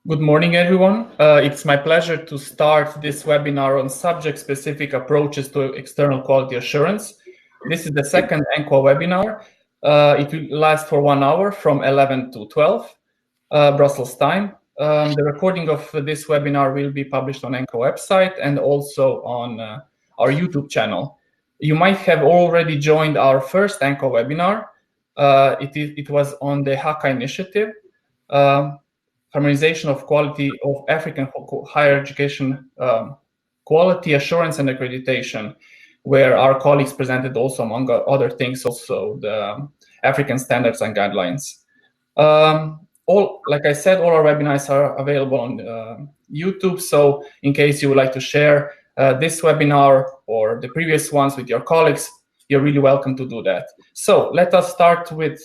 Good morning, everyone. It's my pleasure to start this webinar on subject-specific approaches to external quality assurance. This is the second ENQA webinar. It will last for 1 hour from 11 to 12 Brussels time. The recording of this webinar will be published on ENQA website and also on our YouTube channel. You might have already joined our first ENQA webinar. It was on the HACA initiative. Harmonization of quality of African higher education quality assurance and accreditation, where our colleagues presented also, among other things, also the African standards and guidelines. Like I said, all our webinars are available on YouTube. So in case you would like to share this webinar or the previous ones with your colleagues, you're really welcome to do that. So let us start with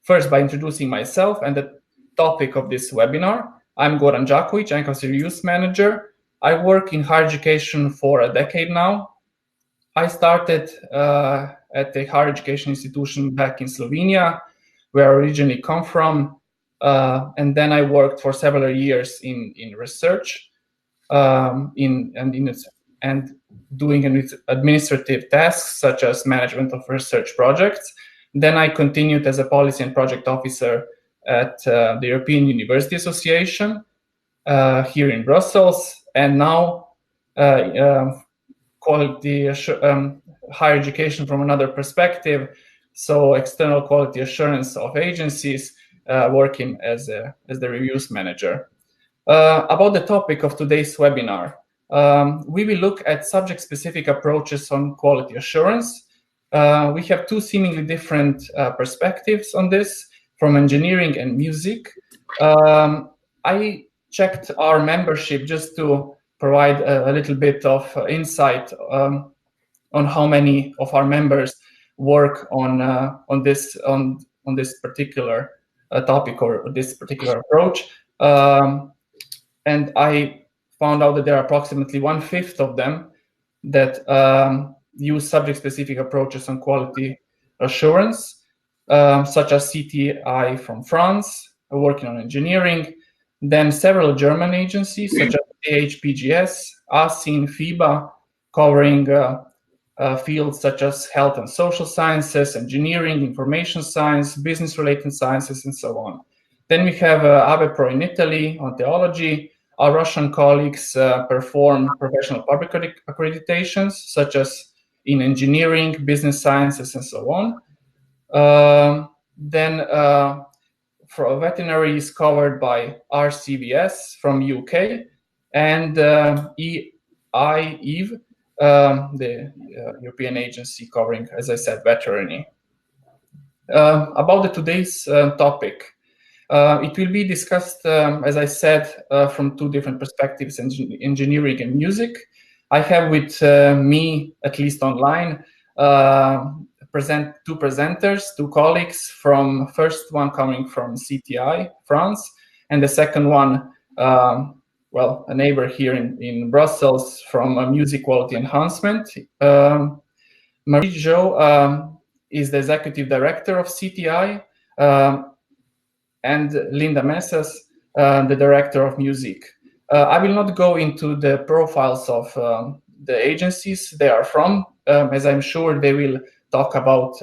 first by introducing myself and the topic of this webinar. I'm Goran Đaković, ENQA Reviews Manager. I work in higher education for a decade now. I started at a higher education institution back in Slovenia, where I originally come from, and then I worked for several years in research, and doing administrative tasks such as management of research projects. Then I continued as a policy and project officer at the European University Association here in Brussels, and now quality higher education from another perspective, so external quality assurance of agencies, working as the reviews manager. About the topic of today's webinar, we will look at subject-specific approaches on quality assurance. We have two seemingly different perspectives on this, from engineering and music. I checked our membership just to provide a little bit of insight on how many of our members work on this particular topic or this particular approach, and I found out that there are approximately 1/5 of them that use subject-specific approaches on quality assurance. Such as CTI from France, working on engineering, then several German agencies such as AHPGS, ASIN, FIBA, covering fields such as health and social sciences, engineering, information science, business-related sciences, and so on. Then we have ABEPRO in Italy on theology. Our Russian colleagues perform professional public accreditations, such as in engineering, business sciences, and so on. Then for veterinary is covered by RCVS from UK and EIEV, the European agency covering, as I said, veterinary. About today's topic, it will be discussed, as I said, from two different perspectives, engineering and music. I have with me, at least online, two presenters, two colleagues, from first one coming from CTI, France, and the second one, well, a neighbor here in Brussels from Music Quality Enhancement. Marie-Jo is the executive director of CTI, and Linda Messas, the director of music. I will not go into the profiles of the agencies they are from, as I'm sure they will talk about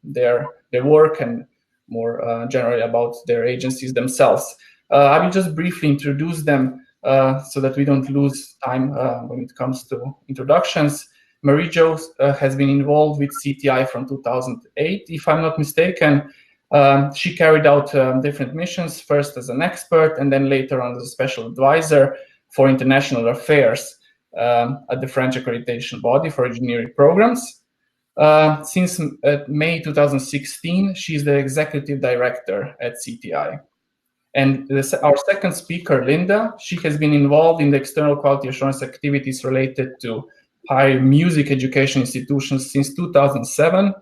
their work and more generally about their agencies themselves. I will just briefly introduce them so that we don't lose time when it comes to introductions. Marie-Jo has been involved with CTI from 2008, if I'm not mistaken. She carried out different missions, first as an expert and then later on as a special advisor for international affairs at the French accreditation body for engineering programs. Since May 2016, she's the executive director at CTI. And our second speaker, Linda, she has been involved in the external quality assurance activities related to higher music education institutions since 2007.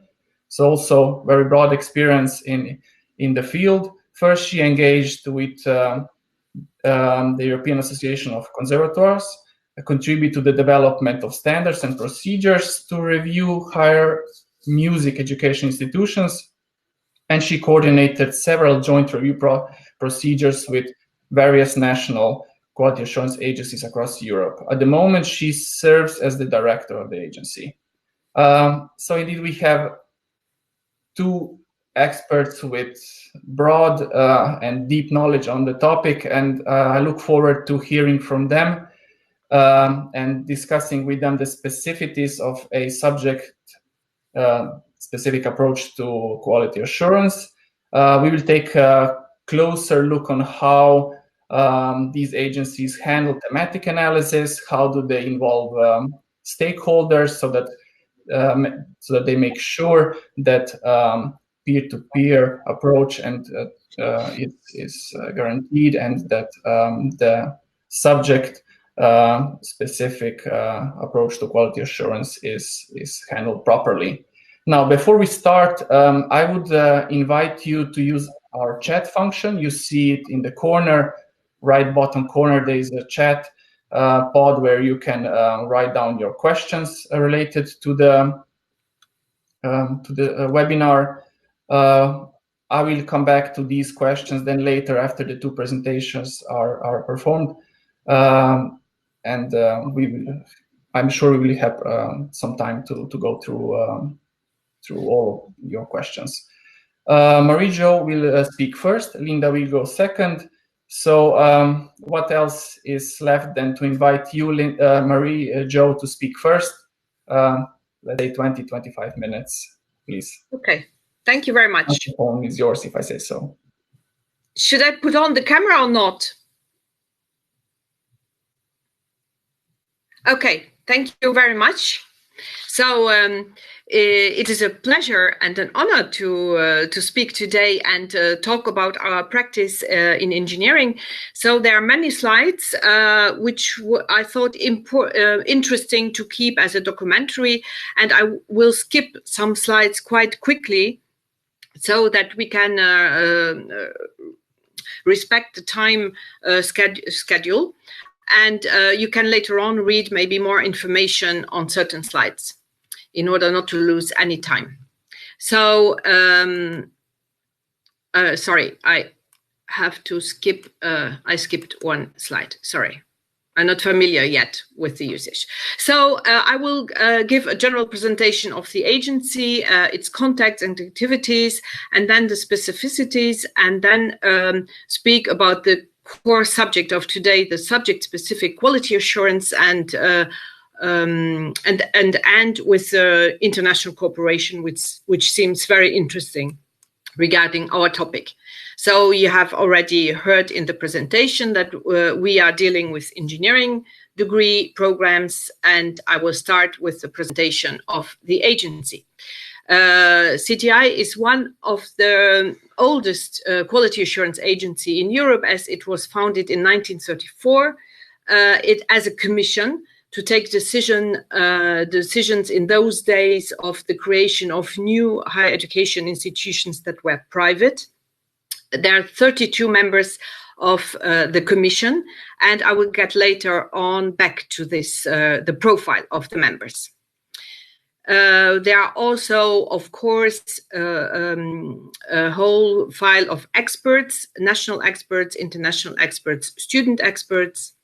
So also very broad experience in the field. First, she engaged with the European Association of Conservatoires, contribute to the development of standards and procedures to review higher music education institutions, and she coordinated several joint review procedures with various national quality assurance agencies across Europe. At the moment, she serves as the director of the agency. So indeed, we have two experts with broad and deep knowledge on the topic, and I look forward to hearing from them and discussing with them the specificities of a subject-specific approach to quality assurance. We will take a closer look on how these agencies handle thematic analysis, how do they involve stakeholders so that they make sure that peer-to-peer approach and is guaranteed, and that the subject-specific approach to quality assurance is handled properly. Now, before we start, I would invite you to use our chat function. You see it in the corner, right bottom corner. There is a chat pod where you can write down your questions related to the webinar. I will come back to these questions then later after the two presentations are performed, and I'm sure we will have some time to go through all of your questions. Marie-Jo will speak first. Linda will go second. So what else is left than to invite you, Marie-Jo, to speak first? Let's say 20-25 minutes, please. Okay, thank you very much. The phone is yours, if I say so. Should I put on the camera or not? Okay, thank you very much. So it is a pleasure and an honor to speak today and talk about our practice in engineering. So there are many slides which I thought interesting to keep as a documentary, and I will skip some slides quite quickly so that we can respect the time schedule. And you can later on read maybe more information on certain slides in order not to lose any time. So, sorry, I have to skip, I skipped one slide, sorry. I'm not familiar yet with the usage. So I will give a general presentation of the agency, its contacts and activities, and then the specificities, and then speak about the core subject of today, the subject-specific quality assurance, and with international cooperation, which seems very interesting regarding our topic. So you have already heard in the presentation that we are dealing with engineering degree programs, and I will start with the presentation of the agency. CTI is one of the oldest quality assurance agency in Europe, as it was founded in 1934. It as a commission to take decisions in those days of the creation of new higher education institutions that were private. There are 32 members of the commission, and I will get later on back to this, the profile of the members. There are also, of course, a whole file of experts, national experts, international experts, student experts,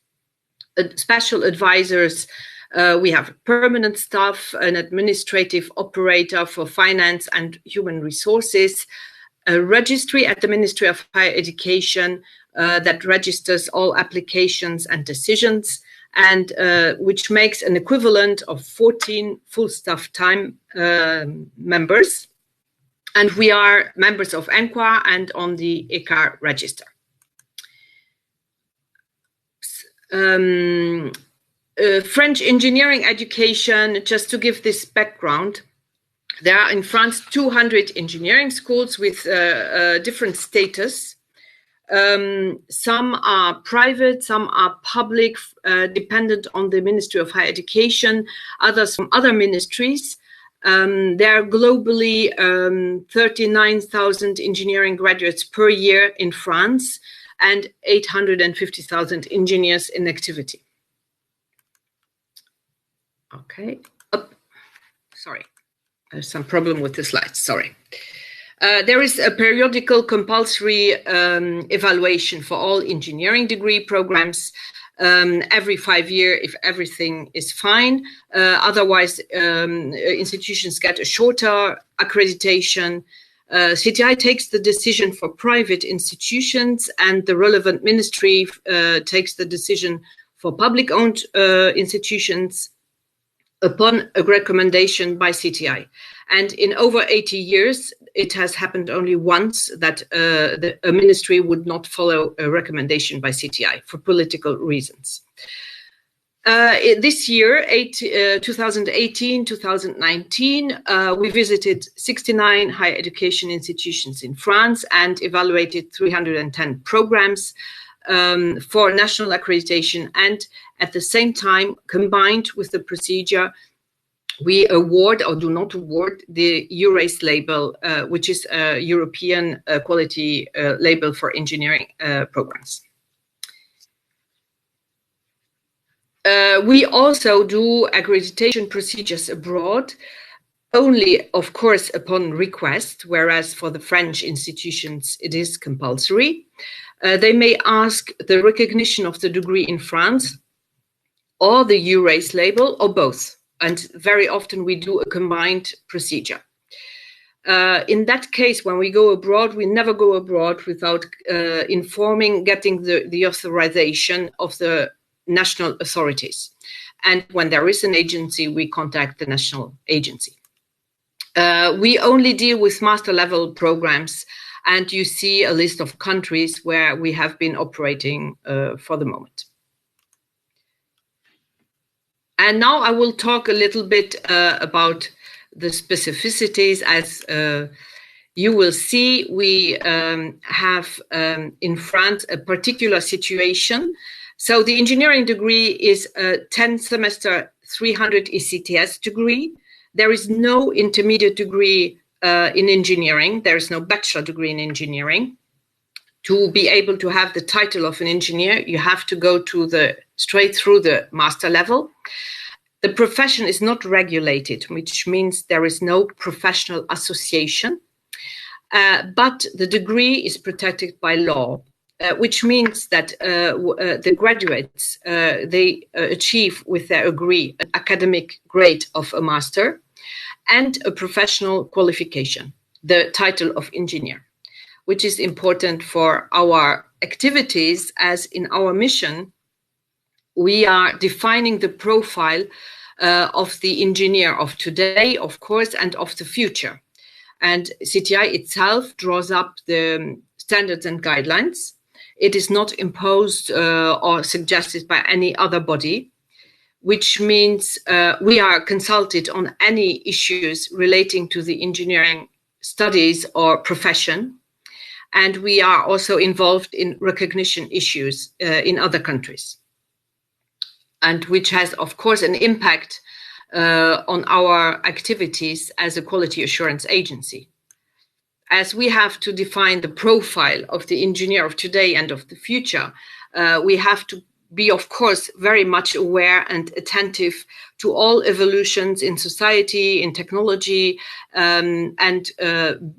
special advisors. We have permanent staff, an administrative operator for finance and human resources, a registry at the Ministry of Higher Education that registers all applications and decisions, and which makes an equivalent of 14 full staff time members. And we are members of ENQA and on the ECHA register. French engineering education, just to give this background, there are in France 200 engineering schools with different status. Some are private, some are public, dependent on the Ministry of Higher Education, others from other ministries. There are globally 39,000 engineering graduates per year in France and 850,000 engineers in activity. Okay, sorry, there's some problem with the slides, sorry. There is a periodical compulsory evaluation for all engineering degree programs every 5 years if everything is fine. Otherwise, institutions get a shorter accreditation. CTI takes the decision for private institutions, and the relevant ministry takes the decision for public-owned institutions upon a recommendation by CTI. And in over 80 years, it has happened only once that a ministry would not follow a recommendation by CTI for political reasons. This year, 2018-2019, we visited 69 higher education institutions in France and evaluated 310 programs for national accreditation, and at the same time, combined with the procedure, we award or do not award the EURACE label, which is a European quality label for engineering programs. We also do accreditation procedures abroad, only, of course, upon request, whereas for the French institutions, it is compulsory. They may ask the recognition of the degree in France or the EURACE label or both. And very often we do a combined procedure. In that case, when we go abroad, we never go abroad without getting the authorization of the national authorities. And when there is an agency, we contact the national agency. We only deal with master level programs, and you see a list of countries where we have been operating for the moment. And now I will talk a little bit about the specificities. As you will see, we have in France a particular situation. So the engineering degree is a 10-semester 300 ECTS degree. There is no intermediate degree in engineering. There is no bachelor degree in engineering. To be able to have the title of an engineer, you have to go to straight through the master level. The profession is not regulated, which means there is no professional association, but the degree is protected by law, which means that the graduates, they achieve with their degree an academic grade of a master and a professional qualification, the title of engineer, which is important for our activities, as in our mission, we are defining the profile of the engineer of today, of course, and of the future. And CTI itself draws up the standards and guidelines. It is not imposed or suggested by any other body, which means we are consulted on any issues relating to the engineering studies or profession. And we are also involved in recognition issues in other countries, and which has, of course, an impact on our activities as a quality assurance agency. As we have to define the profile of the engineer of today and of the future, we have to be, of course, very much aware and attentive to all evolutions in society, in technology, and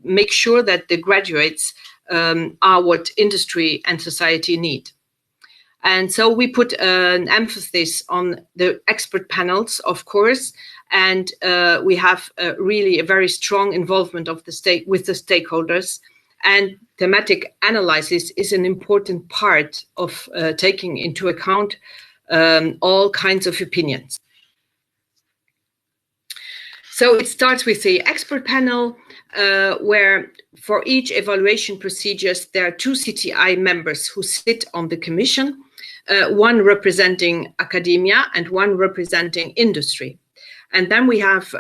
make sure that the graduates are what industry and society need. And so we put an emphasis on the expert panels, of course, and we have really a very strong involvement of the state with the stakeholders. And thematic analysis is an important part of taking into account all kinds of opinions. So it starts with the expert panel, where for each evaluation procedures, there are 2 CTI members who sit on the commission, one representing academia and one representing industry. And then we have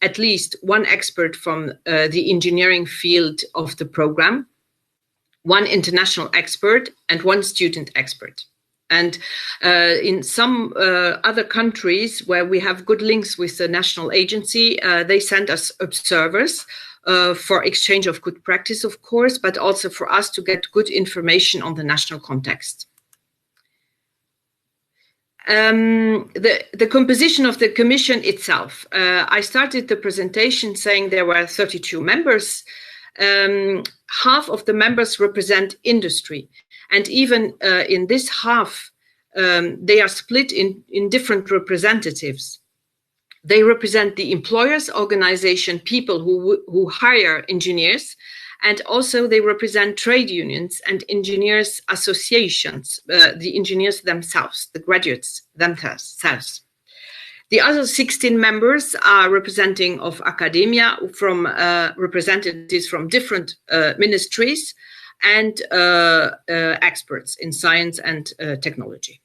at least one expert from the engineering field of the program, one international expert, and one student expert. And in some other countries where we have good links with the national agency, they send us observers for exchange of good practice, of course, but also for us to get good information on the national context. The composition of the commission itself. I started the presentation saying there were 32 members. half of the members represent industry. And even in this half, they are split in different representatives. They represent the employers' organization, people who hire engineers, and also they represent trade unions and engineers associations, the engineers themselves, the graduates themselves. The other 16 members are representing of academia, from representatives from different ministries and experts in science and technology.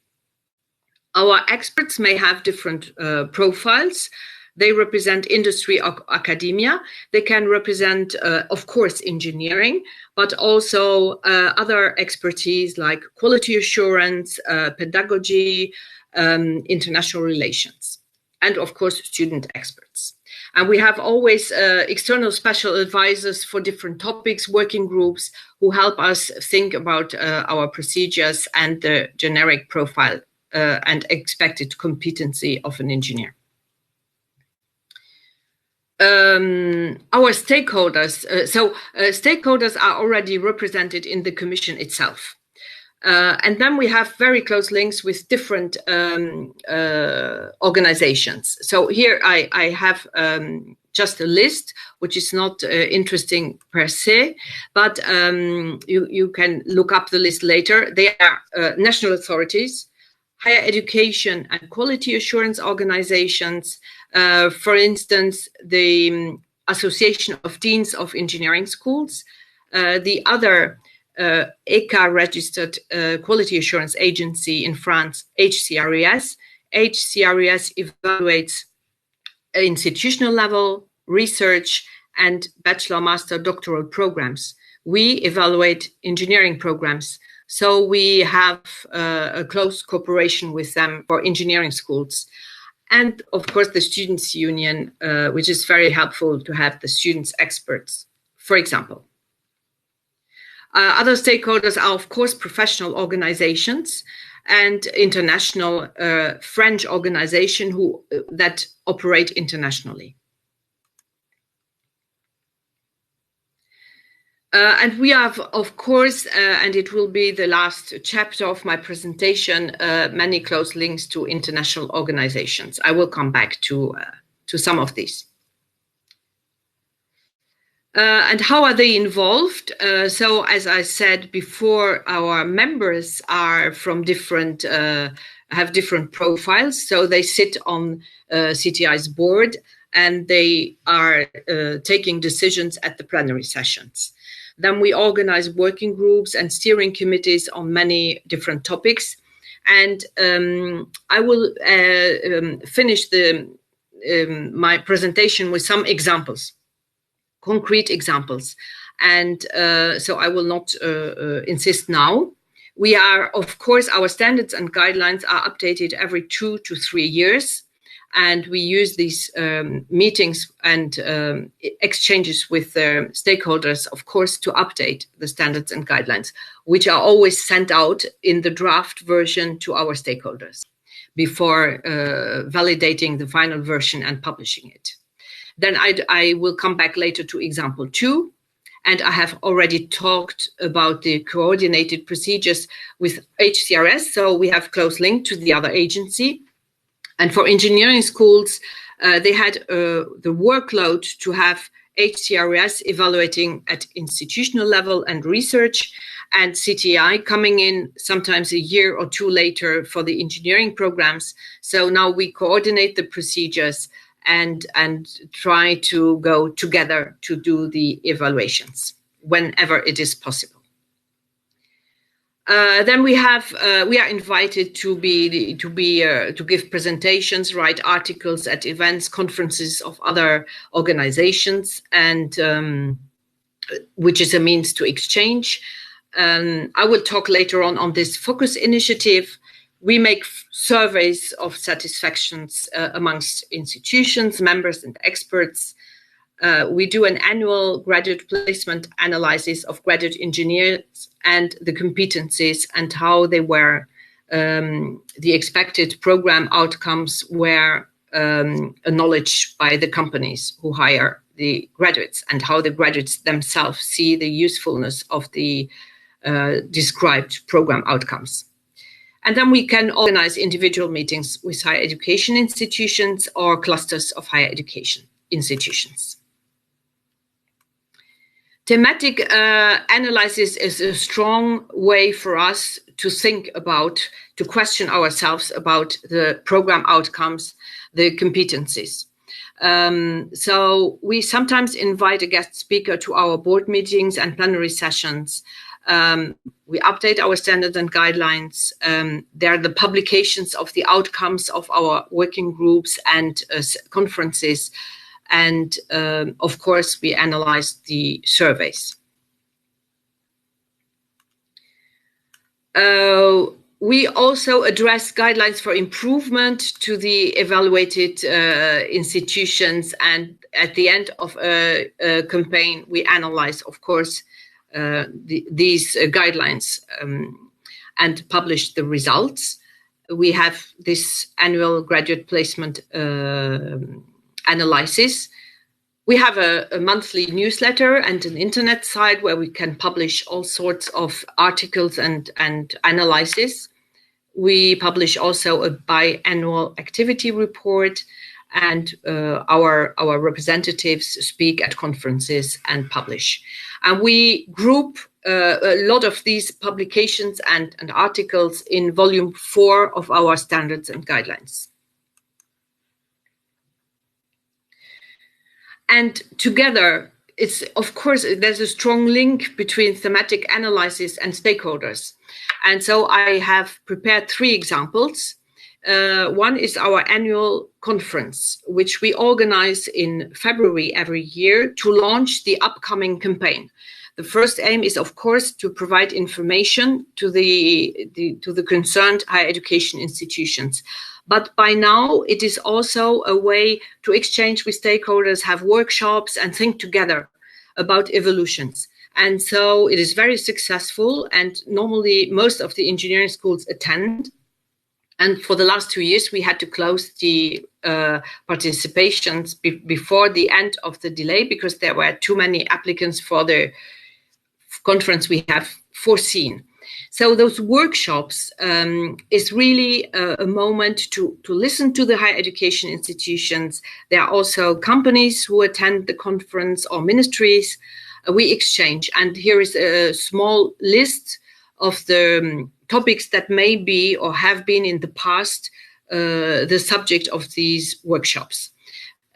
Our experts may have different profiles. They represent industry or academia. They can represent, of course, engineering, but also other expertise like quality assurance, pedagogy, international relations, and of course, student experts. And we have always external special advisors for different topics, working groups, who help us think about our procedures and the generic profile and expected competency of an engineer. Our stakeholders, stakeholders are already represented in the Commission itself. And then we have very close links with different organizations. So here I have just a list, which is not interesting per se, but you can look up the list later. They are national authorities, higher education and quality assurance organizations, for instance, the Association of Deans of Engineering Schools, the other ENQA registered quality assurance agency in France, HCRES. HCRES evaluates institutional level, research, and bachelor, master, doctoral programs. We evaluate engineering programs. So we have a close cooperation with them for engineering schools. And of course, the Students' Union, which is very helpful to have the students' experts, for example. Other stakeholders are, of course, professional organizations and international French organizations that operate internationally. And we have, of course, and it will be the last chapter of my presentation, many close links to international organizations. I will come back to some of these. And how are they involved? So, as I said before, our members are from different, have different profiles. So they sit on CTI's board and they are taking decisions at the plenary sessions. Then we organize working groups and steering committees on many different topics. And I will finish my presentation with some examples, concrete examples. And so I will not insist now. We are, of course, our standards and guidelines are updated every 2 to 3 years. And we use these meetings and exchanges with stakeholders, of course, to update the standards and guidelines, which are always sent out in the draft version to our stakeholders before validating the final version and publishing it. Then I will come back later to example 2. And I have already talked about the coordinated procedures with HCRS. So we have close link to the other agency. And for engineering schools, they had the workload to have HCRES evaluating at institutional level and research, and CTI coming in sometimes a year or 2 later for the engineering programs. So now we coordinate the procedures and try to go together to do the evaluations whenever it is possible. Then we are invited to give presentations, write articles at events, conferences of other organizations, and which is a means to exchange. I will talk later on this focus initiative. We make surveys of satisfactions amongst institutions, members, and experts. We do an annual graduate placement analysis of graduate engineers and the competencies and how they were, the expected program outcomes were knowledge by the companies who hire the graduates, and how the graduates themselves see the usefulness of the described program outcomes. And then we can organize individual meetings with higher education institutions or clusters of higher education institutions. Thematic analysis is a strong way for us to think about, to question ourselves about the program outcomes, the competencies. So we sometimes invite a guest speaker to our board meetings and plenary sessions. We update our standards and guidelines. There are the publications of the outcomes of our working groups and conferences. And of course, we analyze the surveys. We also address guidelines for improvement to the evaluated institutions, and at the end of a campaign, we analyze, of course, these guidelines and publish the results. We have this annual graduate placement analysis. We have a monthly newsletter and an internet site where we can publish all sorts of articles and analysis. We publish also a biannual activity report, and our representatives speak at conferences and publish. And we group a lot of these publications and articles in volume 4 of our standards and guidelines. And together, it's, of course, there's a strong link between thematic analysis and stakeholders. And so I have prepared 3 examples. One is our annual conference, which we organize in February every year to launch the upcoming campaign. The first aim is, of course, to provide information to the concerned higher education institutions. But by now, it is also a way to exchange with stakeholders, have workshops, and think together about evolutions. And so it is very successful, and normally most of the engineering schools attend. And for the last 2 years, we had to close the participations before the end of the delay because there were too many applicants for the conference we have foreseen. So those workshops is really a moment to listen to the higher education institutions. There are also companies who attend the conference or ministries. We exchange, and here is a small list of the topics that may be or have been in the past the subject of these workshops.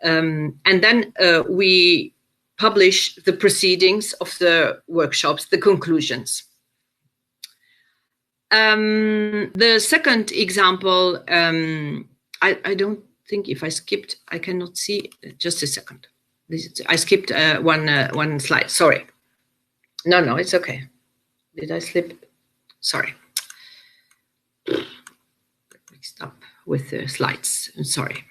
And then we publish the proceedings of the workshops, the conclusions. The second example, I don't think if I skipped, I cannot see, just a second. I skipped one slide, sorry. No, it's okay. Did I slip? Sorry. Mixed up with the slides, I'm sorry.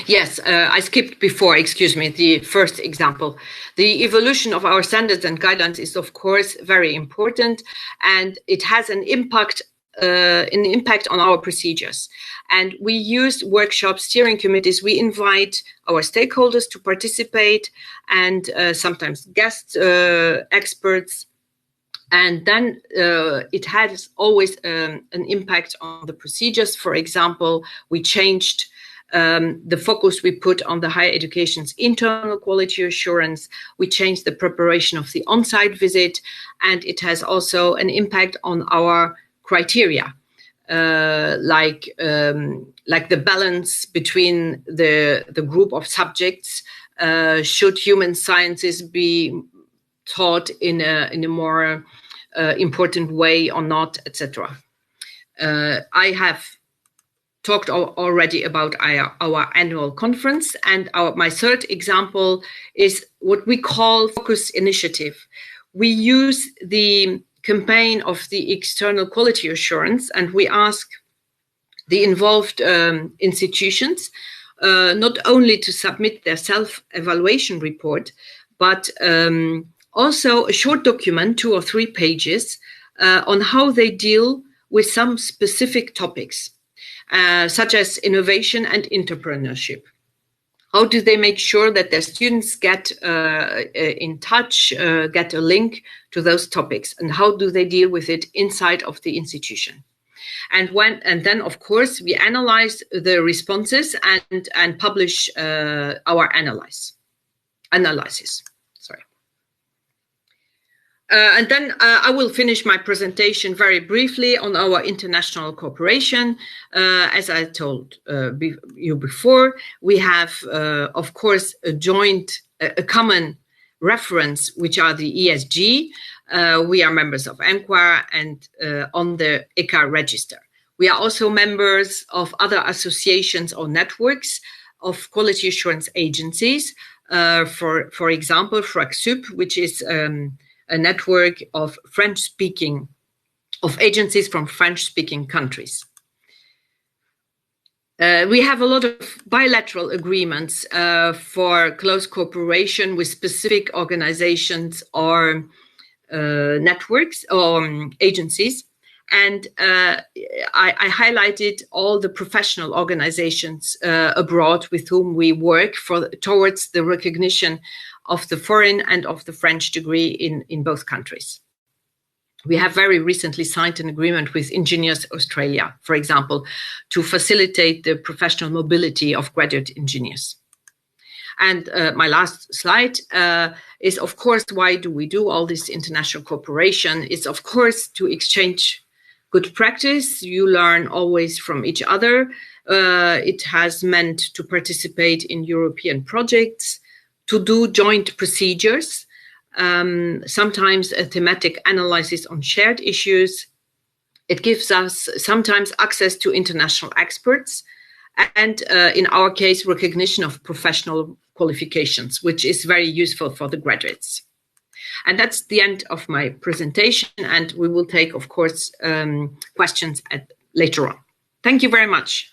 Yes, I skipped before, excuse me, the first example. The evolution of our standards and guidelines is, of course, very important, and it has an impact on our procedures. And we use workshops, steering committees. We invite our stakeholders to participate, and sometimes guest experts. And then it has always an impact on the procedures. For example, we changed the focus we put on the higher education's internal quality assurance. We changed the preparation of the on-site visit, and it has also an impact on our criteria, like the balance between the group of subjects. Should human sciences be taught in a more important way or not, etc. I have talked already about our annual conference, and my third example is what we call focus initiative. We use the campaign of the external quality assurance, and we ask the involved institutions not only to submit their self-evaluation report, but also a short document, 2 or 3 pages, on how they deal with some specific topics, such as innovation and entrepreneurship. How do they make sure that their students get in touch, get a link to those topics, and how do they deal with it inside of the institution? And then, of course, we analyze the responses and publish our analysis. Sorry. And then I will finish my presentation very briefly on our international cooperation. As I told you before, we have, of course, a common reference, which are the ESG. We are members of ENQA and on the ECA register. We are also members of other associations or networks of quality assurance agencies. For example, FRACSUP, which is a network of agencies from French-speaking countries. We have a lot of bilateral agreements for close cooperation with specific organizations or networks or agencies. And I highlighted all the professional organizations abroad with whom we work towards the recognition of the foreign and of the French degree in both countries. We have very recently signed an agreement with Engineers Australia, for example, to facilitate the professional mobility of graduate engineers. And my last slide is, of course, why do we do all this international cooperation? It's, of course, to exchange good practice. You learn always from each other. It has meant to participate in European projects, to do joint procedures, sometimes a thematic analysis on shared issues. It gives us sometimes access to international experts, and in our case, recognition of professional qualifications, which is very useful for the graduates. And that's the end of my presentation, and we will take, of course, questions later on. Thank you very much.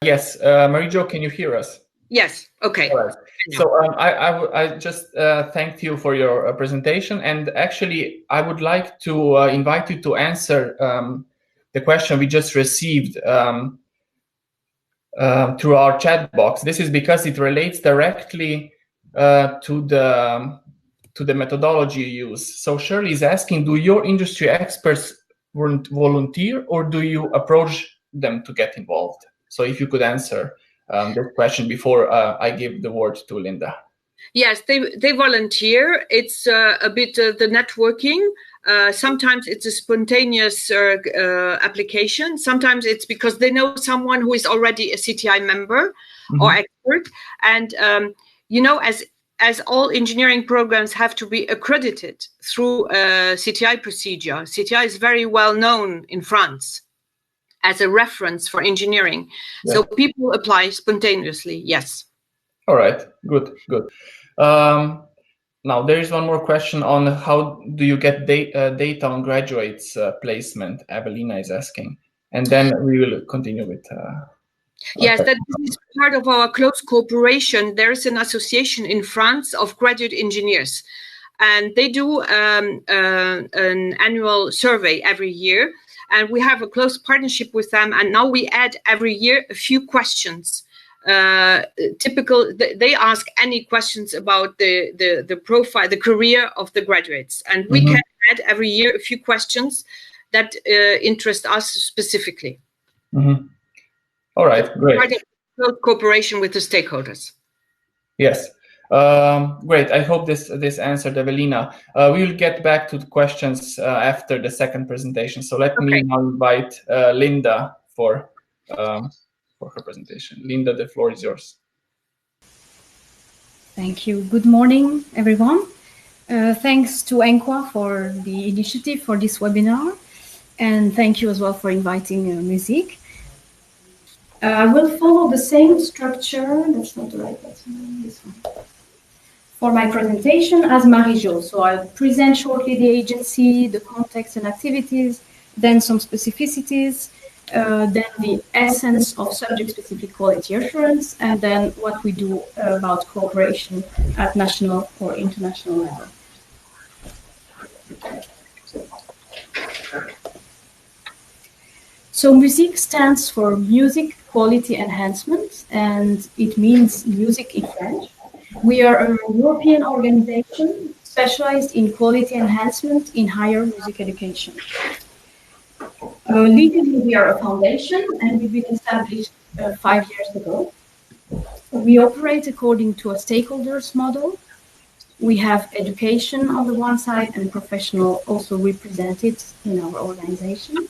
Yes, Marie-Jo, can you hear us? Yes, okay. All right. So I just thanked you for your presentation, and actually I would like to invite you to answer the question we just received through our chat box. This is because it relates directly to the methodology you use. So Shirley is asking, do your industry experts volunteer, or do you approach them to get involved? So if you could answer this question before I give the word to Linda. Yes, they volunteer. It's a bit the networking. Sometimes it's a spontaneous application. Sometimes it's because they know someone who is already a CTI member or expert. And, you know, as all engineering programs have to be accredited through a CTI procedure, CTI is very well known in France as a reference for engineering. Yeah. So people apply spontaneously, yes. All right, good. Now, there is one more question on how do you get data on graduates' placement, Evelina is asking. And then we will continue with... Yes, that is part of our close cooperation. There is an association in France of graduate engineers, and they do an annual survey every year. And we have a close partnership with them. And now we add every year a few questions. They ask any questions about the profile, the career of the graduates. And we can add every year a few questions that interest us specifically. All right, great. Part of close cooperation with the stakeholders. Yes. Great. I hope this answered Evelina. We will get back to the questions after the second presentation. So let me now invite Linda for her presentation. Linda, the floor is yours. Thank you. Good morning, everyone. Thanks to ENQA for the initiative for this webinar, and thank you as well for inviting MusiQuE. I will follow the same structure. That's not the right button. This one. For my presentation as Marie-Jo. So I'll present shortly the agency, the context and activities, then some specificities, then the essence of subject-specific quality assurance, and then what we do about cooperation at national or international level. So MusiQuE stands for Music Quality Enhancement, and it means music in French. We are a European organization specialized in quality enhancement in higher music education. Legally, we are a foundation, and we've been established 5 years ago. We operate according to a stakeholders model. We have education on the one side and professional also represented in our organization.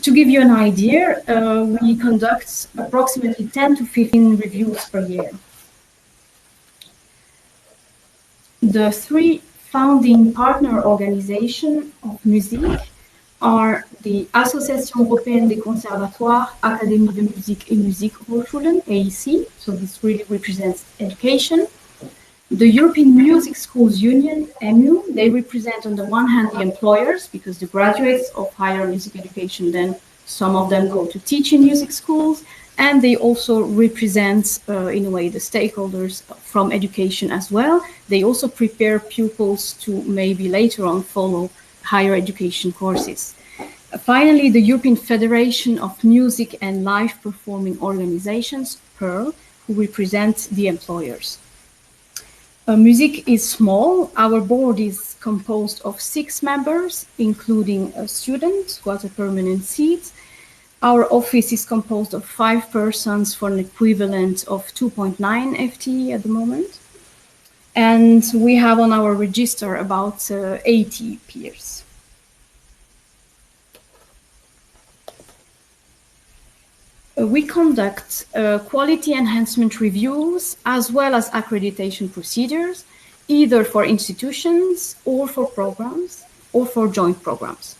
To give you an idea, we conduct approximately 10 to 15 reviews per year. The 3 founding partner organizations of MusiQuE are the Association Européenne des Conservatoires, Académie de Musique et Musikhochschulen, AEC, so this really represents education. The European Music Schools Union, EMU, they represent on the one hand the employers, because the graduates of higher music education, then some of them go to teach in music schools, and they also represent, in a way, the stakeholders from education as well. They also prepare pupils to maybe later on follow higher education courses. Finally, the European Federation of Music and Live Performing Organizations, PEARL, who represent the employers. MusiQuE is small. Our board is composed of 6 members, including a student who has a permanent seat. Our office is composed of 5 persons for an equivalent of 2.9 FTE at the moment. And we have on our register about 80 peers. We conduct quality enhancement reviews as well as accreditation procedures, either for institutions or for programs or for joint programs.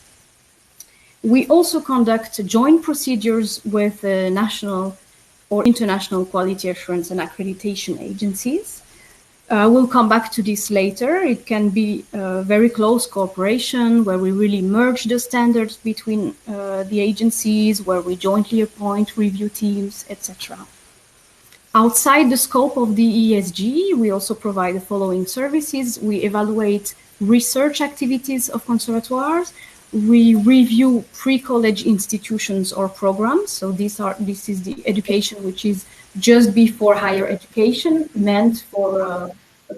We also conduct joint procedures with national or international quality assurance and accreditation agencies. We'll come back to this later. It can be a very close cooperation where we really merge the standards between the agencies, where we jointly appoint review teams, etc. Outside the scope of the ESG, we also provide the following services. We evaluate research activities of conservatoires. We review pre-college institutions or programs. So this is the education which is just before higher education, meant for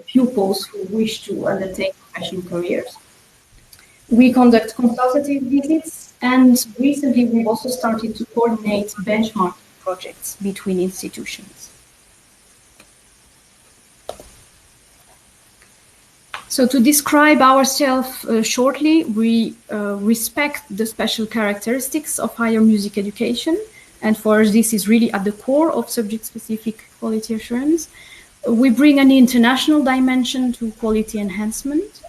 pupils who wish to undertake professional careers. We conduct consultative visits, and recently we've also started to coordinate benchmarking projects between institutions. So to describe ourselves shortly, we respect the special characteristics of higher music education. And for us, this is really at the core of subject-specific quality assurance. We bring an international dimension to quality enhancement.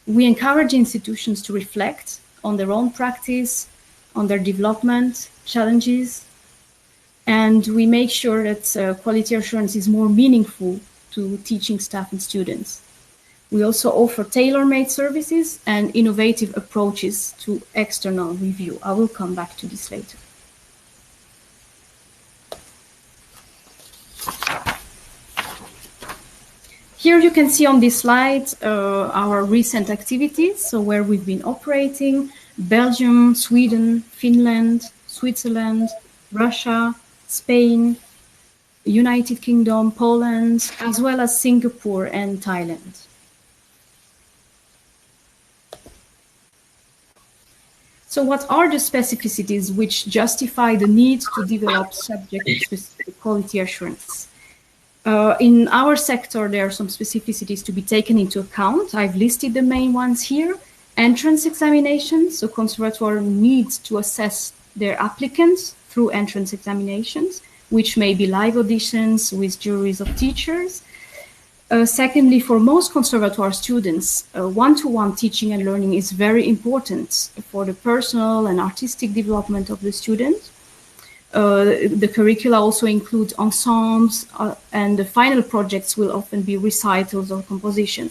We encourage institutions to reflect on their own practice, on their development challenges, and we make sure that quality assurance is more meaningful to teaching staff and students. We also offer tailor-made services and innovative approaches to external review. I will come back to this later. Here you can see on this slide our recent activities, so where we've been operating: Belgium, Sweden, Finland, Switzerland, Russia, Spain, United Kingdom, Poland, as well as Singapore and Thailand. So what are the specificities which justify the need to develop subject-specific quality assurance? In our sector, there are some specificities to be taken into account. I've listed the main ones here. Entrance examinations, so conservatoire needs to assess their applicants through entrance examinations, which may be live auditions with juries of teachers. Secondly, for most conservatoire students, one-to-one teaching and learning is very important for the personal and artistic development of the student. The curricula also include ensembles, and the final projects will often be recitals or composition.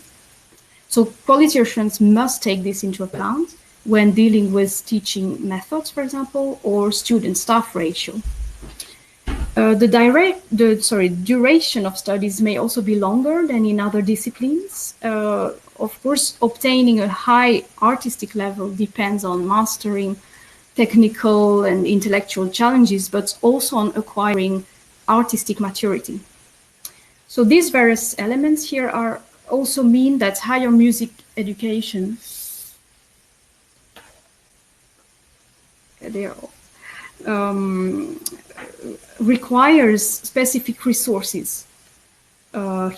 So quality assurance must take this into account when dealing with teaching methods, for example, or student-staff ratio. The duration of studies may also be longer than in other disciplines. Of course, obtaining a high artistic level depends on mastering technical and intellectual challenges, but also on acquiring artistic maturity. So these various elements here are also mean that higher music education requires specific resources,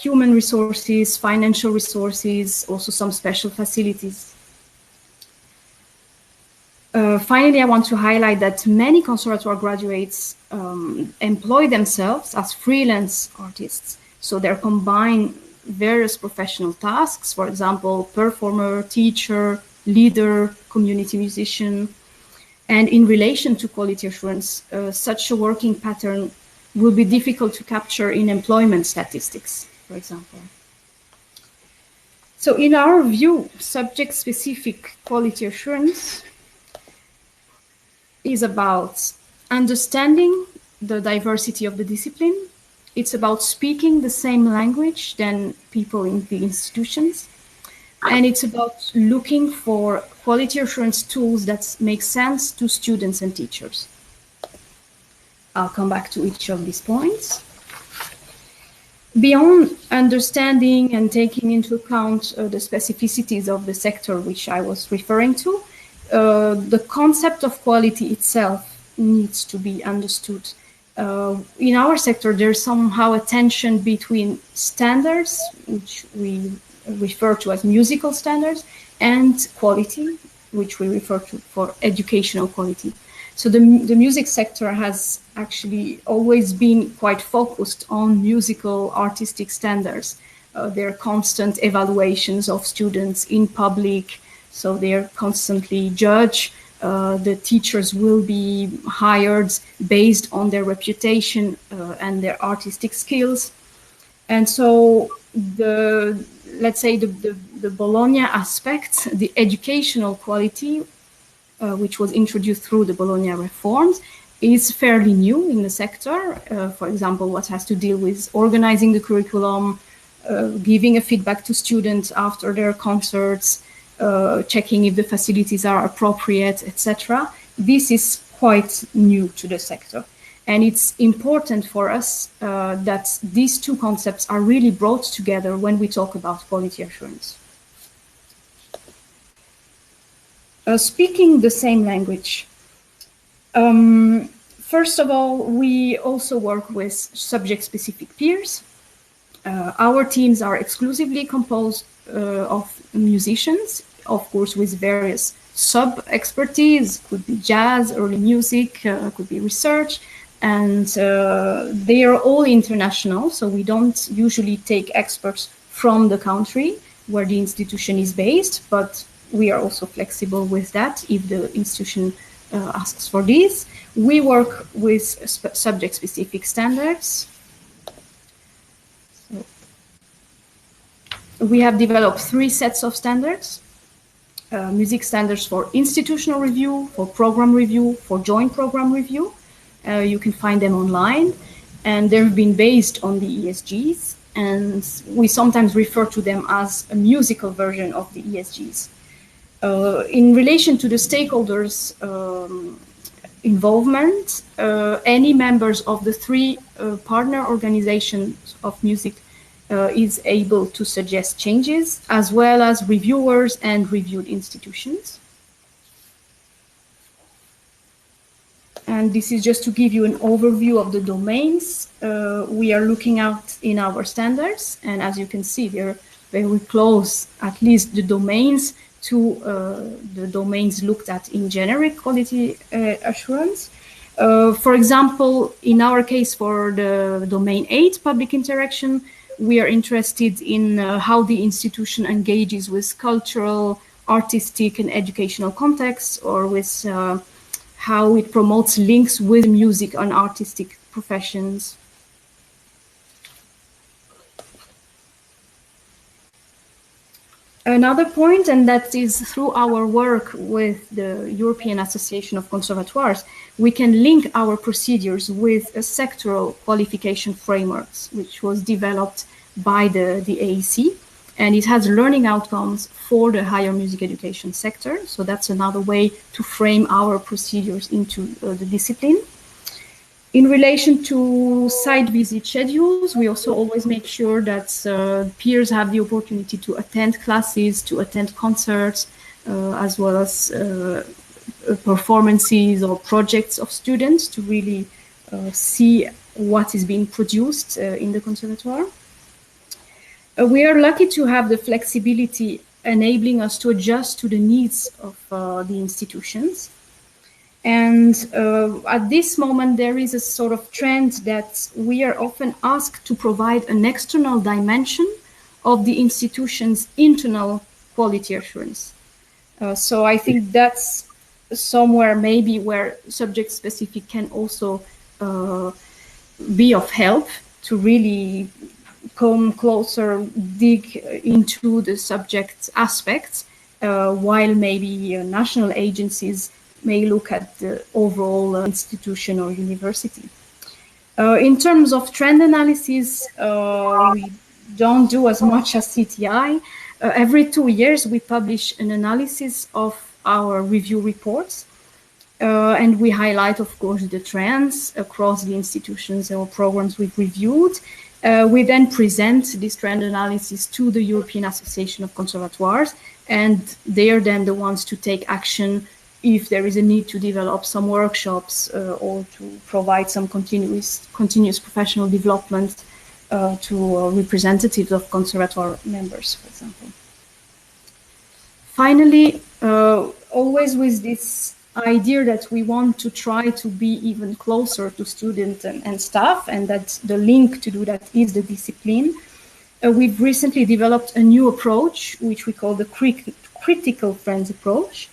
human resources, financial resources, also some special facilities. Finally, I want to highlight that many conservatoire graduates employ themselves as freelance artists. So they combine various professional tasks, for example, performer, teacher, leader, community musician. And in relation to quality assurance, such a working pattern will be difficult to capture in employment statistics, for example. So in our view, subject-specific quality assurance is about understanding the diversity of the discipline. It's about speaking the same language than people in the institutions. And it's about looking for quality assurance tools that make sense to students and teachers. I'll come back to each of these points. Beyond understanding and taking into account the specificities of the sector which I was referring to, the concept of quality itself needs to be understood. In our sector, there's somehow a tension between standards, which we refer to as musical standards, and quality, which we refer to for educational quality. So the music sector has actually always been quite focused on musical artistic standards. There are constant evaluations of students in public, so they're constantly judged. The teachers will be hired based on their reputation and their artistic skills. And so let's say the Bologna aspect, the educational quality, which was introduced through the Bologna reforms, is fairly new in the sector. For example, what has to deal with organizing the curriculum, giving a feedback to students after their concerts, checking if the facilities are appropriate, etc. This is quite new to the sector. And it's important for us that these two concepts are really brought together when we talk about quality assurance. Speaking the same language. First of all, we also work with subject-specific peers. Our teams are exclusively composed of musicians, of course, with various sub-expertise, could be jazz, early music, could be research, and they are all international, so we don't usually take experts from the country where the institution is based, but we are also flexible with that if the institution asks for this. We work with subject-specific standards. So we have developed 3 sets of standards. Music standards for institutional review, for program review, for joint program review. You can find them online, and they've been based on the ESGs, and we sometimes refer to them as a musical version of the ESGs. In relation to the stakeholders' involvement, any members of the 3 partner organizations of music is able to suggest changes, as well as reviewers and reviewed institutions. And this is just to give you an overview of the domains we are looking at in our standards. And as you can see, they're very close, at least the domains, to the domains looked at in generic quality assurance. For example, in our case for the domain 8, public interaction, we are interested in how the institution engages with cultural, artistic, and educational contexts, or with how it promotes links with music and artistic professions. Another point, and that is through our work with the European Association of Conservatoires, we can link our procedures with a sectoral qualification frameworks, which was developed by the AEC. and it has learning outcomes for the higher music education sector. So that's another way to frame our procedures into the discipline. In relation to site visit schedules, we also always make sure that peers have the opportunity to attend classes, to attend concerts, as well as performances or projects of students to really see what is being produced in the conservatoire. We are lucky to have the flexibility enabling us to adjust to the needs of the institutions. And at this moment, there is a sort of trend that we are often asked to provide an external dimension of the institution's internal quality assurance. So I think that's somewhere maybe where subject-specific can also be of help to really come closer, dig into the subject aspects, while maybe national agencies may look at the overall institution or university. In terms of trend analysis, we don't do as much as CTI. Every 2 years, we publish an analysis of our review reports, and we highlight, of course, the trends across the institutions or programs we've reviewed. We then present this trend analysis to the European Association of Conservatoires, and they are then the ones to take action if there is a need to develop some workshops or to provide some continuous professional development to representatives of conservatoire members, for example. Finally, always with this idea that we want to try to be even closer to students and staff, and that the link to do that is the discipline, we've recently developed a new approach, which we call the critical friends approach.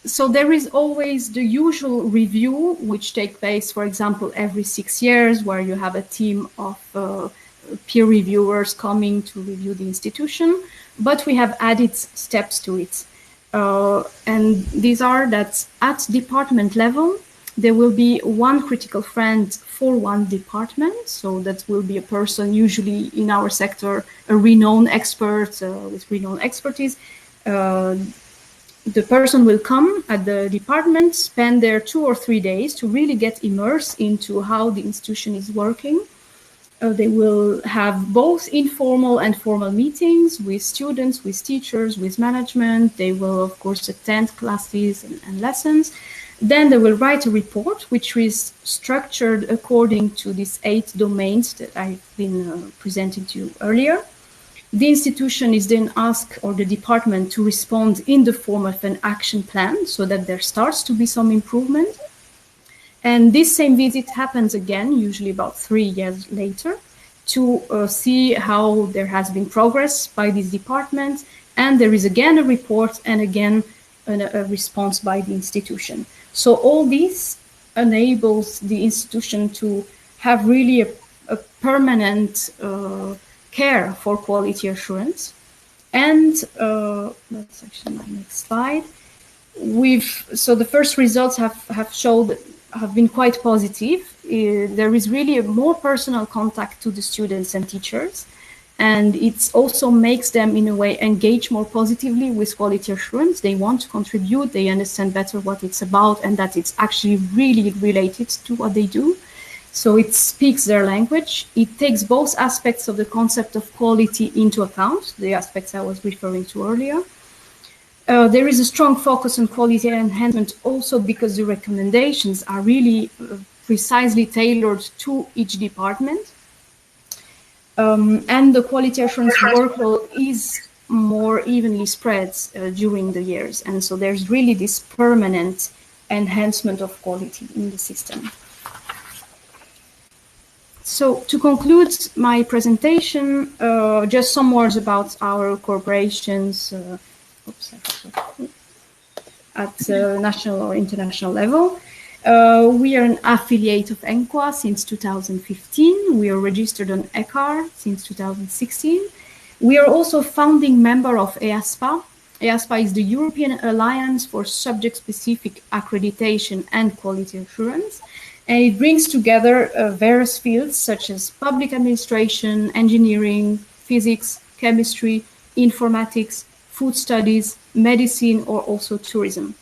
So there is always the usual review, which takes place, for example, every 6 years, where you have a team of peer reviewers coming to review the institution, but we have added steps to it. And these are that at department level, there will be one critical friend for one department. So that will be a person, usually in our sector, a renowned expert with renowned expertise. The person will come at the department, spend there 2 or 3 days to really get immersed into how the institution is working. They will have both informal and formal meetings with students, with teachers, with management. They will, of course, attend classes and lessons. Then they will write a report, which is structured according to these 8 domains that I've been presenting to you earlier. The institution is then asked, or the department, to respond in the form of an action plan so that there starts to be some improvement. And this same visit happens again, usually about 3 years later, to see how there has been progress by this department. And there is again a report and again a response by the institution. So all this enables the institution to have really a permanent care for quality assurance. And that's actually my next slide. So the first results have been quite positive. There is really a more personal contact to the students and teachers, and it also makes them in a way engage more positively with quality assurance. They want to contribute, they understand better what it's about, and that it's actually really related to what they do. So it speaks their language. It takes both aspects of the concept of quality into account, the aspects I was referring to earlier. There is a strong focus on quality enhancement also because the recommendations are really precisely tailored to each department. And the quality assurance workload is more evenly spread during the years. And so there's really this permanent enhancement of quality in the system. So to conclude my presentation, just some words about our corporations at national or international level. We are an affiliate of ENQA since 2015. We are registered on ECAR since 2016. We are also founding member of EASPA. EASPA is the European Alliance for Subject-Specific Accreditation and Quality Assurance. And it brings together various fields such as public administration, engineering, physics, chemistry, informatics, food studies, medicine, or also tourism.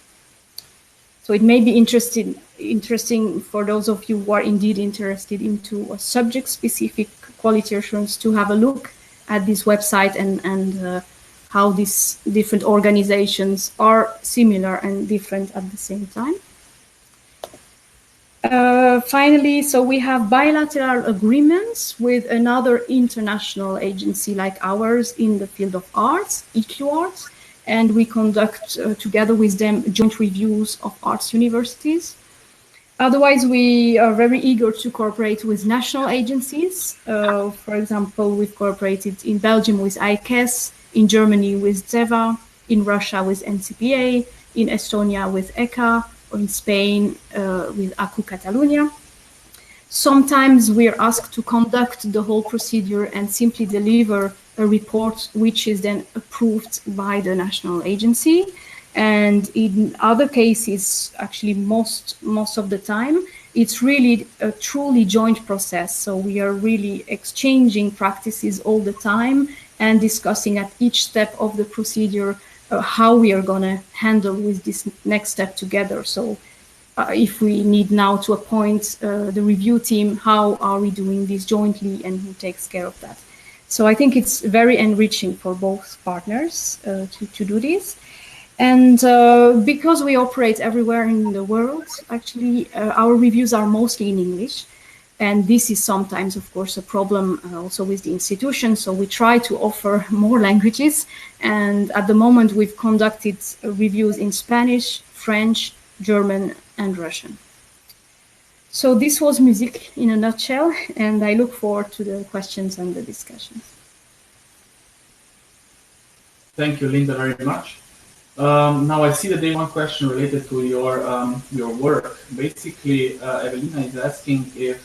So it may be interesting for those of you who are indeed interested into a subject-specific quality assurance to have a look at this website and how these different organizations are similar and different at the same time. Finally, so we have bilateral agreements with another international agency like ours in the field of arts, ENQA, and we conduct together with them joint reviews of arts universities. Otherwise, we are very eager to cooperate with national agencies. For example, we've cooperated in Belgium with ICAS, in Germany with ZEVA, in Russia with NCPA, in Estonia with ENQA, or in Spain with ACU Catalunya. Sometimes we are asked to conduct the whole procedure and simply deliver a report which is then approved by the national agency. And in other cases, actually most of the time, it's really a truly joint process. So we are really exchanging practices all the time and discussing at each step of the procedure how we are going to handle with this next step together. So if we need now to appoint the review team, how are we doing this jointly and who takes care of that? So I think it's very enriching for both partners to do this. And because we operate everywhere in the world, actually, our reviews are mostly in English. And this is sometimes, of course, a problem also with the institution. So we try to offer more languages. And at the moment, we've conducted reviews in Spanish, French, German, and Russian. So this was MusiQuE in a nutshell. And I look forward to the questions and the discussions. Thank you, Linda, very much. Now I see that there's one question related to your work. Basically, Evelina is asking if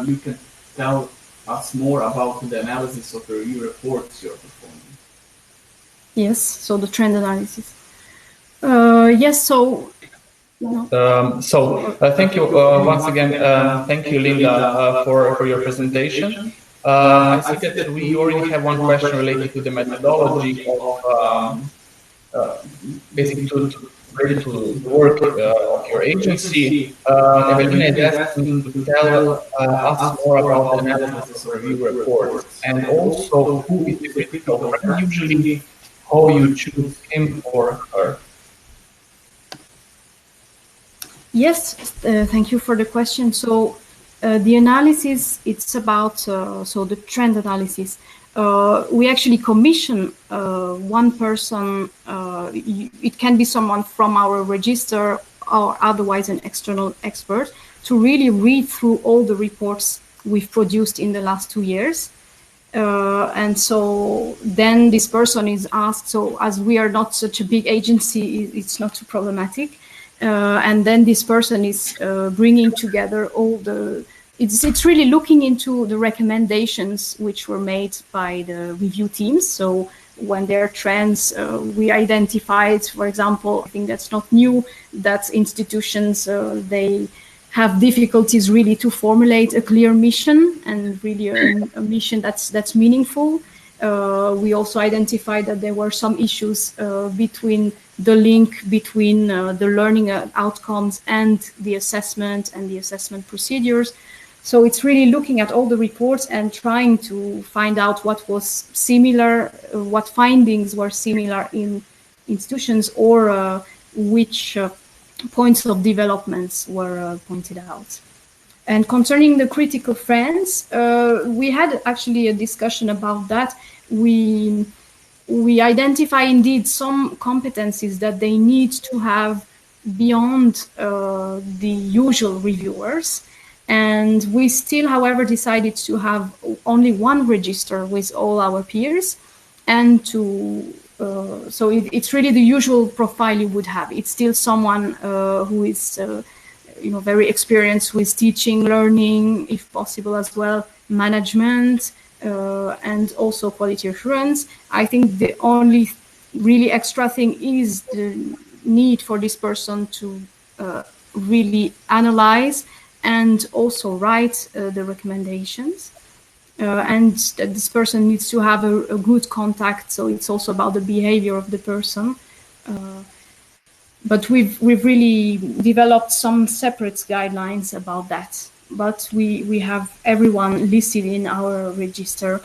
you can tell us more about the analysis of the review reports you're performing. Yes, so the trend analysis. Yes, so... thank you once again. Thank you, Linda, for your presentation. I see that we already have one question related to the methodology of basically related to the work of your agency. Evelina is asking to tell us more about the analysis of review reports and also who is the critical friend usually, how you choose him or her. Yes, thank you for the question. So the analysis, it's about, so the trend analysis. We actually commission one person, it can be someone from our register or otherwise an external expert, to really read through all the reports we've produced in the last 2 years. And so then this person is asked, so as we are not such a big agency, it's not too problematic. And then this person is bringing together all the, it's really looking into the recommendations which were made by the review teams. So when there are trends, we identified, for example, I think that's not new, that institutions, they have difficulties really to formulate a clear mission and really a mission that's meaningful. We also identified that there were some issues between the link between the learning outcomes and the assessment procedures. So it's really looking at all the reports and trying to find out what was similar, what findings were similar in institutions, or which points of developments were pointed out. And concerning the critical friends, we had actually a discussion about that. We identify indeed some competencies that they need to have beyond the usual reviewers. And we still, however, decided to have only one register with all our peers, and to so it's really the usual profile you would have. It's still someone who is very experienced with teaching, learning, if possible as well, management, and also quality assurance. I think the only really extra thing is the need for this person to really analyze and also write the recommendations. and that this person needs to have a good contact. So it's also about the behavior of the person. But we've really developed some separate guidelines about that. But we have everyone listed in our register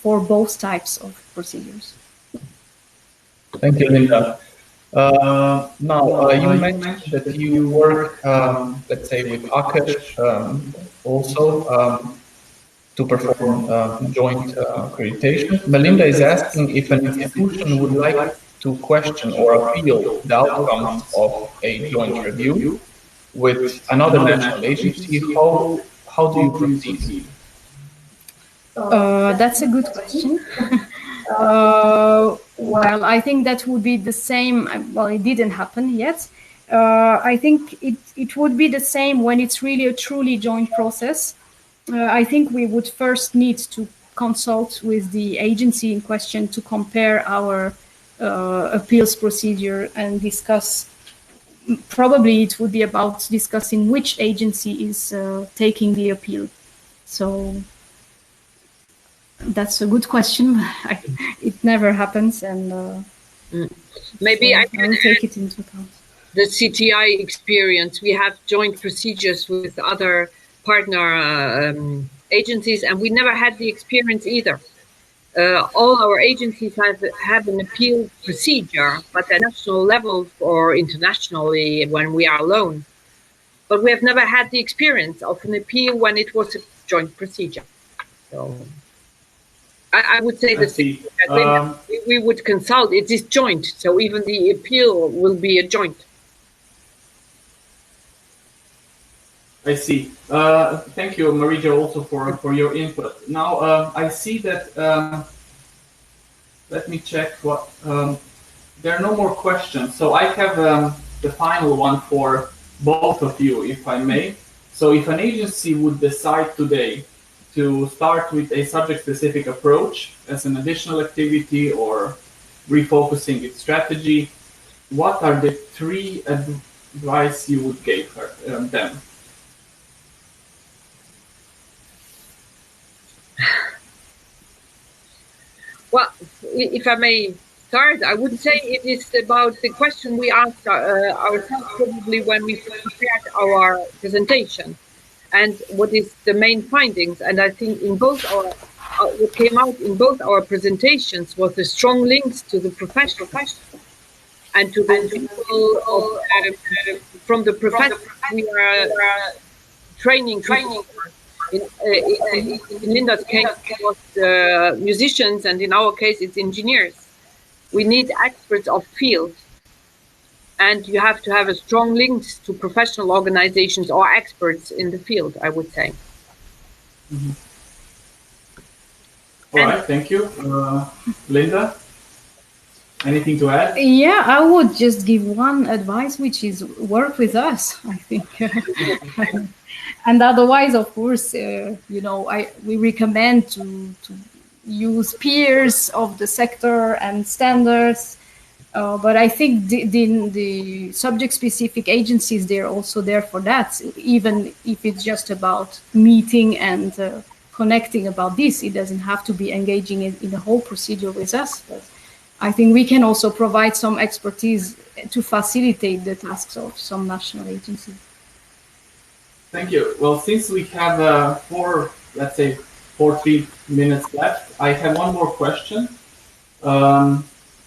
for both types of procedures. Thank you, Linda. Now, you mentioned that you work, let's say, with Accreditation also to perform joint accreditation. Melinda is asking if an institution would like to question or appeal the outcomes of a joint review with another national agency. How do you proceed? That's a good question. Well, I think that would be the same. Well, it didn't happen yet. I think it would be the same when it's really a truly joint process. I think we would first need to consult with the agency in question to compare our appeals procedure and discuss. Probably it would be about discussing which agency is taking the appeal. So that's a good question. It never happens, and maybe so I can take it into account. The CTI experience. We have joint procedures with other partner agencies, and we never had the experience either. All our agencies have an appeal procedure, but at national level or internationally when we are alone. But we have never had the experience of an appeal when it was a joint procedure. So I would say that we would consult. It is joint, so even the appeal will be a joint. I see. Thank you, Marie-Jo, also for your input. Now, I see that, let me check what, there are no more questions. So I have the final one for both of you, if I may. So if an agency would decide today to start with a subject-specific approach as an additional activity or refocusing its strategy, what are the 3 advice you would give them? Well, if I may start, I would say it is about the question we asked ourselves probably when we prepared our presentation, and what is the main findings. And I think in both what came out in both our presentations was the strong links to the professional and to the people from the profession we are training. In Linda's case, it was musicians, and in our case, it's engineers. We need experts of field, and you have to have a strong link to professional organizations or experts in the field, I would say. Mm-hmm. All right, thank you. Linda, anything to add? Yeah, I would just give one advice, which is work with us, I think. And otherwise, of course, we recommend to use peers of the sector and standards. But I think the subject-specific agencies, they're also there for that. Even if it's just about meeting and connecting about this, it doesn't have to be engaging in the whole procedure with us. But I think we can also provide some expertise to facilitate the tasks of some national agencies. Thank you. Well, since we have 3 minutes left, I have one more question.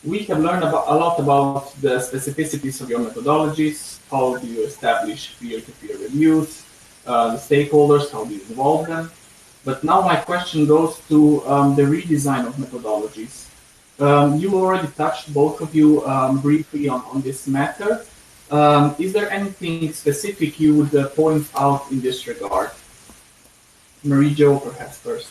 We have learned a lot about the specificities of your methodologies. How do you establish peer-to-peer reviews, the stakeholders, how do you involve them? But now my question goes to the redesign of methodologies. You already touched, both of you, briefly on this matter. Is there anything specific you would point out in this regard? Marie-Jo, perhaps first.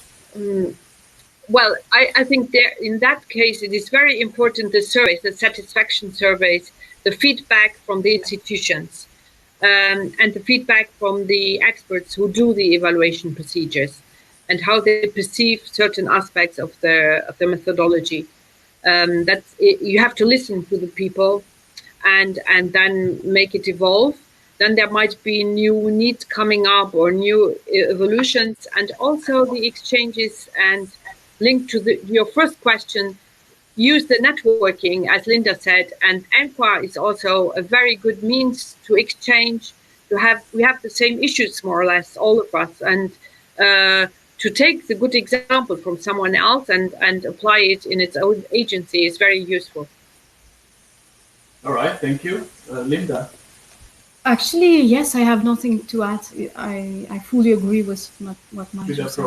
Well, I think in that case, it is very important, the surveys, the satisfaction surveys, the feedback from the institutions, and the feedback from the experts who do the evaluation procedures, and how they perceive certain aspects of the methodology. You have to listen to the people and then make it evolve. then there might be new needs coming up or new evolutions, and also the exchanges. And linked to your first question, use the networking, as Linda said, and ENQA is also a very good means to exchange. We have the same issues, more or less, all of us, and to take the good example from someone else and apply it in its own agency is very useful. All right, thank you. Linda? Actually, yes, I have nothing to add. I fully agree with what Marie-Jo said.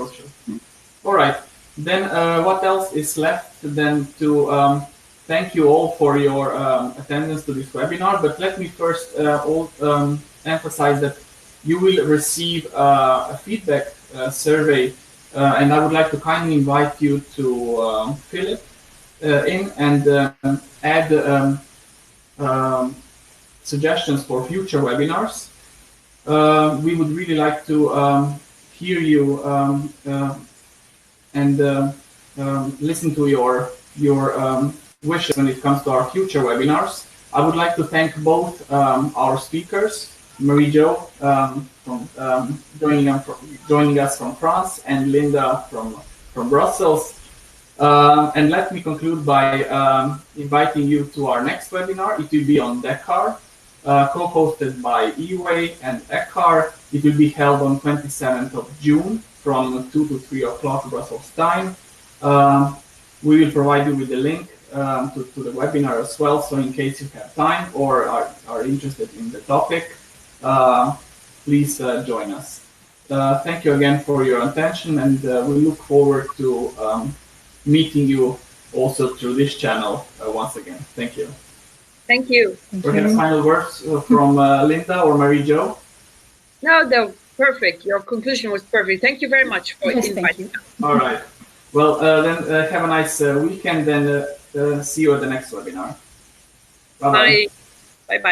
All right, then what else is left than to thank you all for your attendance to this webinar, but let me first emphasize that you will receive a feedback survey, and I would like to kindly invite you to fill it in and add suggestions for future webinars. We would really like to hear you and listen to your wishes when it comes to our future webinars. I would like to thank both our speakers, Marie-Jo from joining us from France, and Linda from Brussels. And let me conclude by inviting you to our next webinar. It will be on Dakar, co-hosted by EWA and ECHAR. It will be held on 27th of June from 2 to 3 o'clock Brussels time. We will provide you with the link to the webinar as well, so in case you have time or are interested in the topic, please join us. Thank you again for your attention, and we look forward to meeting you also through this channel once again. Thank you. Thank you. Perhaps final words from Linda or Marie-Jo? No, perfect. Your conclusion was perfect. Thank you very much for inviting us. All right. Well, then have a nice weekend, and see you at the next webinar. Bye-bye. Bye. Bye-bye.